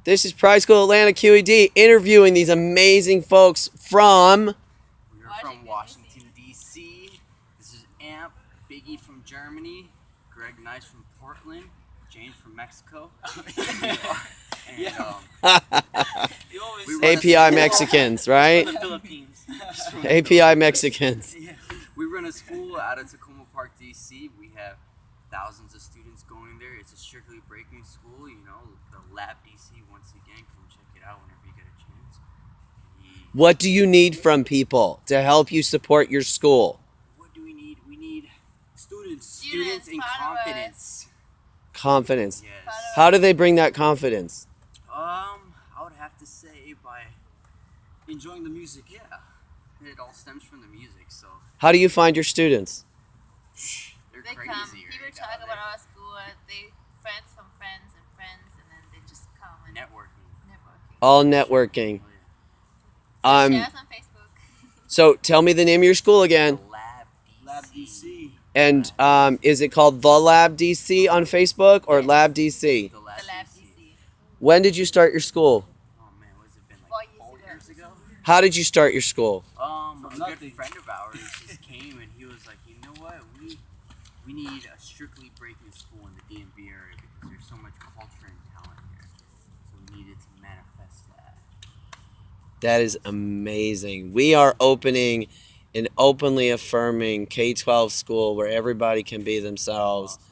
This is Pride School Atlanta QED interviewing these amazing folks from... We're from Washington, D.C. This is Amp, Biggie from Germany, Greg Nice from Portland, Jane from Mexico. API Mexicans, right? From the Philippines. API Mexicans. Yeah. We run a school out of Tacoma Park, D.C. We have thousands of students going there. It's a strictly breaking school, you know, the Lab DC. Once again, come check it out whenever you get a chance. What do you need from people to help you support your school? What do we need? We need students and confidence. Confidence. Yes. How do they bring that confidence? I would have to say by enjoying the music. Yeah, it all stems from the music. So How do you find your students? they're They crazy. come. People right talk now. about our school. They friends from friends, and then they just come and Networking. All networking. Oh, yeah. share us on Facebook. So tell me the name of your school again. The Lab DC. And is it called The Lab DC on Facebook or Lab DC? The The Lab Lab DC. DC. When did you start your school? Oh man, what's it been like 4 4 years years ago? How did you start your school? A good friend of ours just came and he was like, you know what, we need a strictly breaking school in the DMV area because there's so much culture and talent here. So we needed to manifest that. That is amazing. We are opening an openly affirming K-12 school where everybody can be themselves. Awesome.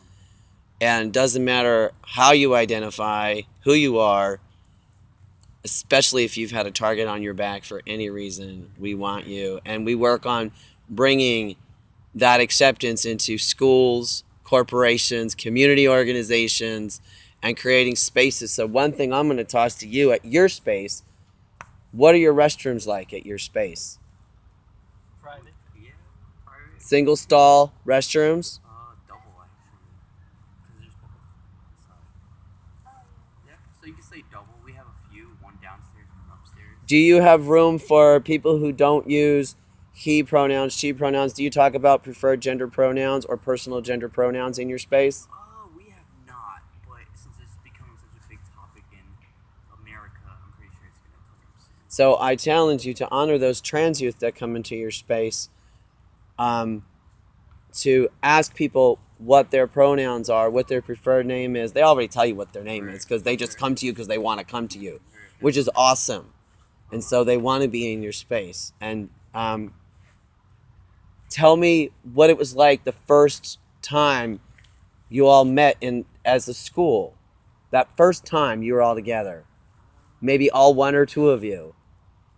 And doesn't matter how you identify, who you are, especially if you've had a target on your back for any reason, we want you. And we work on bringing that acceptance into schools, corporations, community organizations, and creating spaces. So one thing I'm going to toss to you at your space, what are your restrooms like at your space? Private. Yeah, private. Single stall restrooms? Double actually. Because there's both. Yeah, so you can say double. We have a few, one downstairs and one upstairs. Do you have room for people who don't use he pronouns, she pronouns? Do you talk about preferred gender pronouns or personal gender pronouns in your space? We have not, but since it's becoming such a big topic in America, I'm pretty sure it's going to come up soon. So I challenge you to honor those trans youth that come into your space, to ask people what their pronouns are, what their preferred name is. They already tell you what their name is because they just come to you because they want to come to you, which is awesome. And so they want to be in your space. And tell me what it was like the first time you all met as a school. That first time you were all together. Maybe all one or two of you.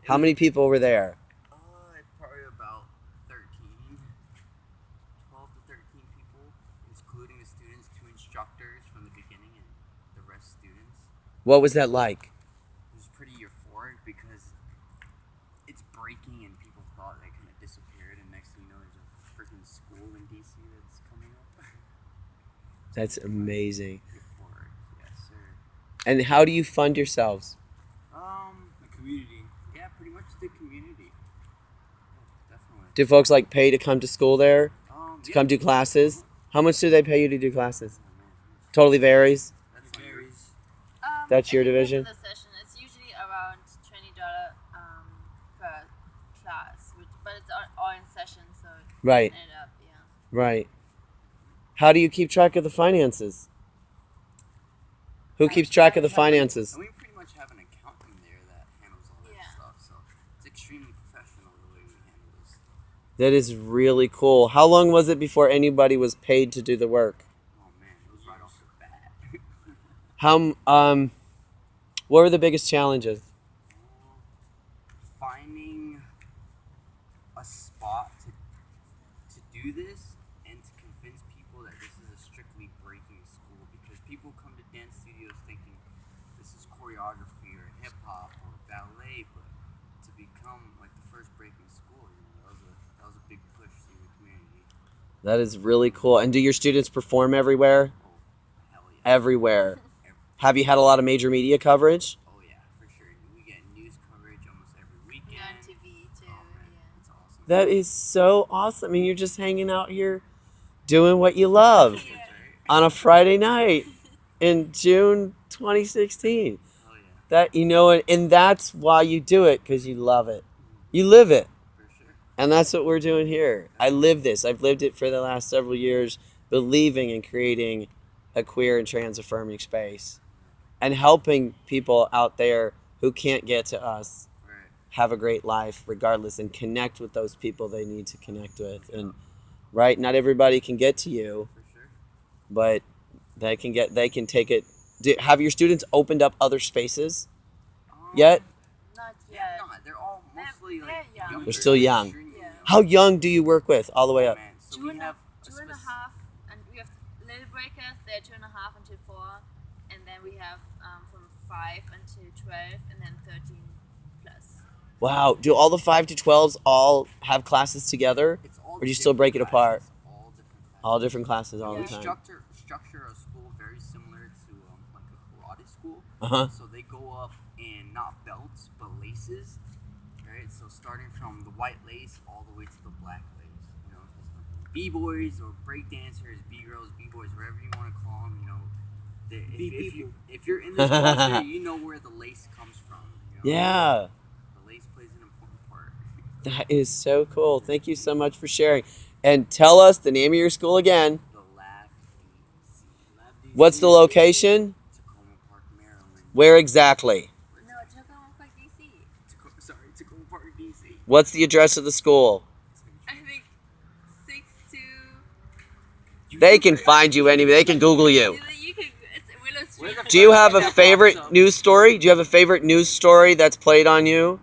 How many people were there? Probably about 12 to 13 people, including the students, 2 instructors from the beginning, and the rest students. What was that like? It was pretty euphoric because it's breaking and people thought they kind of disappeared, and next thing you know, there's a freaking school in DC that's coming up. That's amazing. Euphoric, yes, sir. And how do you fund yourselves? The community. Yeah, pretty much the community. Yeah, definitely. Do folks like pay to come to school there? To Yeah. come do classes? How much do they pay you to do classes? Oh, man. Totally varies. That's varies. That's your It depends division? on the session. It's usually around $20 per class, but it's all in session, so it Right. can add up. Yeah. Right. How do you keep track of the finances? Who keeps track of the finances? And we pretty much have an accountant there that handles all that Yeah. stuff, so it's extremely professional the way we handle this. That is really cool. How long was it before anybody was paid to do the work? Oh man, it was right off the bat. What were the biggest challenges? Finding a spot to do this and to convince people that this is a strictly breaking school, because people come to dance studios thinking this is choreography or hip hop or ballet, but to become like the first breaking school, you know, that was a big push through the community. That is really cool. And do your students perform everywhere? Oh, hell yeah. Everywhere. Have you had a lot of major media coverage? Oh yeah, for sure. We get news coverage almost every weekend. Yeah, on TV too. Oh man, Yeah. it's awesome. That is so awesome. I mean, you're just hanging out here doing what you love That's right. on a Friday night in June 2016. Oh yeah. That and that's why you do it, because you love it. You live it. For sure. And that's what we're doing here. I live this. I've lived it for the last several years, believing in creating a queer and trans affirming space and helping people out there who can't get to us Right. have a great life regardless, and connect with those people they need to connect with. And right, not everybody can get to you, For sure. but they can take it. Have your students opened up other spaces yet? Not Yeah, yet. no, they're all mostly They're like young. younger. They're still young. Extremely Yeah. How young do you work with all the way up? Man, so Two we and have a two and a half, and we have little breakers. They're 2.5 until 4, and then we have from 5 until 12, and then 13 plus. Wow. Do all the 5 to 12s all have classes together? It's all Or do you still break it different apart? classes, All different classes. All different classes all Yeah. the We time. structure a school very similar to like a karate school. Uh-huh. So they go up in not belts but laces, right? So starting from the white lace all the way to the black lace. You know, b-boys or breakdancers, b-girls, b-boys, whatever you want to call them. You know, if you're in this culture, you know where the lace comes from. You know? Yeah. The lace plays an important part. That is so cool. Thank you so much for sharing. And tell us the name of your school again. The Lab DC. What's the location? Tacoma Park, Maryland. Where exactly? No, Tacoma Park, DC. Tacoma Park, DC. What's the address of the school? I think 6-2. They can find you anywhere. They can Google you. You can. It's Willow Street. Do you have a favorite news story? Do you have a favorite news story that's played on you?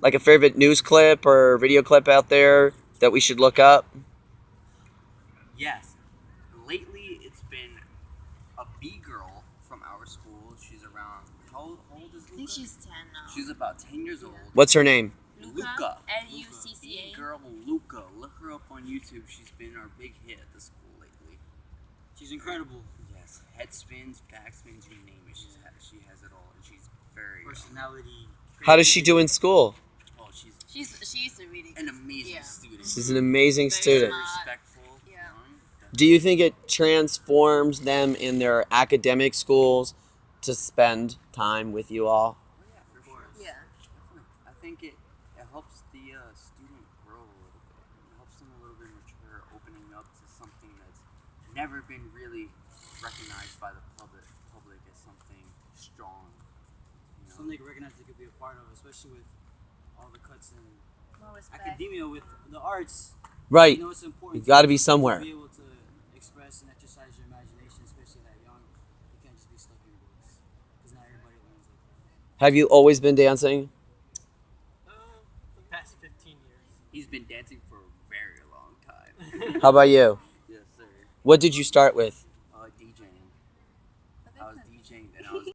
Like a favorite news clip or video clip out there that we should look up? Yes. Lately, it's been a B girl from our school. She's around. How old is Luca? I think she's 10 now. She's about 10 years old. What's her name? Luca. Lucca. Girl Luca. Look her up on YouTube. She's been our big hit at the school lately. She's incredible. Yes. Head spins, back spins, you name it. She has it all, and she's very Personality. How does she do in school? Oh, She's a really an good. amazing Yeah. student. She's an amazing Very student. smart. Respectful. Yeah. Do you think it transforms them in their academic schools to spend time with you all? Oh, yeah, for sure. Yeah. I think it helps the student grow a little bit. It helps them a little bit mature, opening up to something that's never been really recognized by the public as something strong. You know? Something they can recognize they could be a part of, especially with all the cuts in More respect. academia with the arts. Right. You know it's important. You got to be somewhere. To be able to express and exercise your imagination, especially that young. You can't just be stuck in books, because not everybody learns like that. Have you always been dancing? The past 15 years. He's been dancing for a very long time. How about you? Yes, sir. What did you start with?